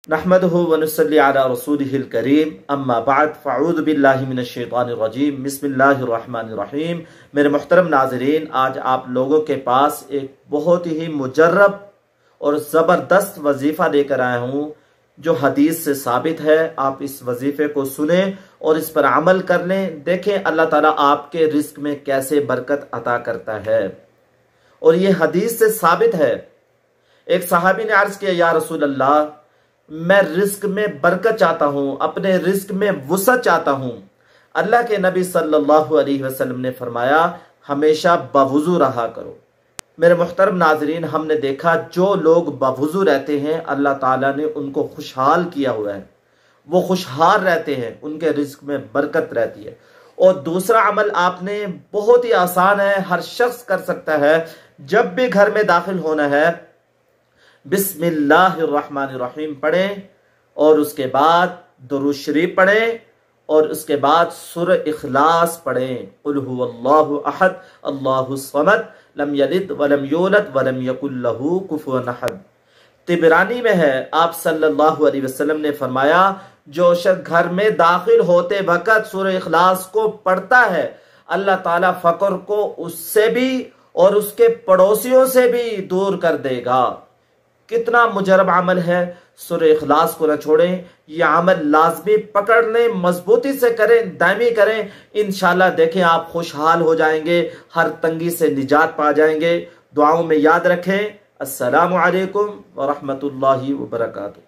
नहमदुहु व नुसल्ली अला रसूलिहिल करीम अम्मा बाद फ़अऊज़ु बिल्लाहि मिनश शैतानिर रजीम बिस्मिल्लाहिर रहमानिर रहीम। मेरे मुहतरम नाज़रीन, आज आप लोगों के पास एक बहुत ही मुजर्रब और ज़बरदस्त वजीफ़ा लेकर आया हूँ जो हदीस से साबित है। आप इस वजीफ़े को सुने और इस पर अमल कर लें। देखें अल्लाह ताला आपके रिस्क में कैसे बरकत अता करता है। और ये हदीस से साबित है। एक सहाबी ने अर्ज किया, या रसूल अल्लाह, मैं रिस्क में बरकत चाहता हूं, अपने रिस्क में वुसअत चाहता हूं। अल्लाह के नबी सल्लल्लाहु अलैहि वसल्लम ने फरमाया, हमेशा बवुजू रहा करो। मेरे मुहतरम नाजरीन, हमने देखा जो लोग बवुजू रहते हैं अल्लाह ताला ने उनको खुशहाल किया हुआ है, वो खुशहाल रहते हैं, उनके रिस्क में बरकत रहती है। और दूसरा अमल आपने बहुत ही आसान है, हर शख्स कर सकता है। जब भी घर में दाखिल होना है बिस्मिल्लाहिर्रहमानिर्रहीम पढ़ें और उसके बाद दुरूद शरीफ पढ़ें और उसके बाद सूरह इखलास पढ़ें। कुल हुवल्लाहु अहद अल्लाहुस समद लम यलिद वलम यूलद वलम यकुल लहू कुफुवन अहद। तिबरानी में है, आप सल्लल्लाहु अलैहि वसल्लम ने फरमाया, जो शख्स घर में दाखिल होते वक्त सूरह इखलास को पढ़ता है, अल्लाह ताला फकर को उससे भी और उसके पड़ोसियों से भी दूर कर देगा। कितना मुजरब अमल है। सूरह इखलास को न छोड़ें, यह अमल लाजमी पकड़ लें, मजबूती से करें, दायमी करें। इंशाल्लाह देखें आप खुशहाल हो जाएंगे, हर तंगी से निजात पा जाएंगे। दुआओं में याद रखें। अस्सलामु अलैकुम व रहमतुल्लाहि व बरकातुहू।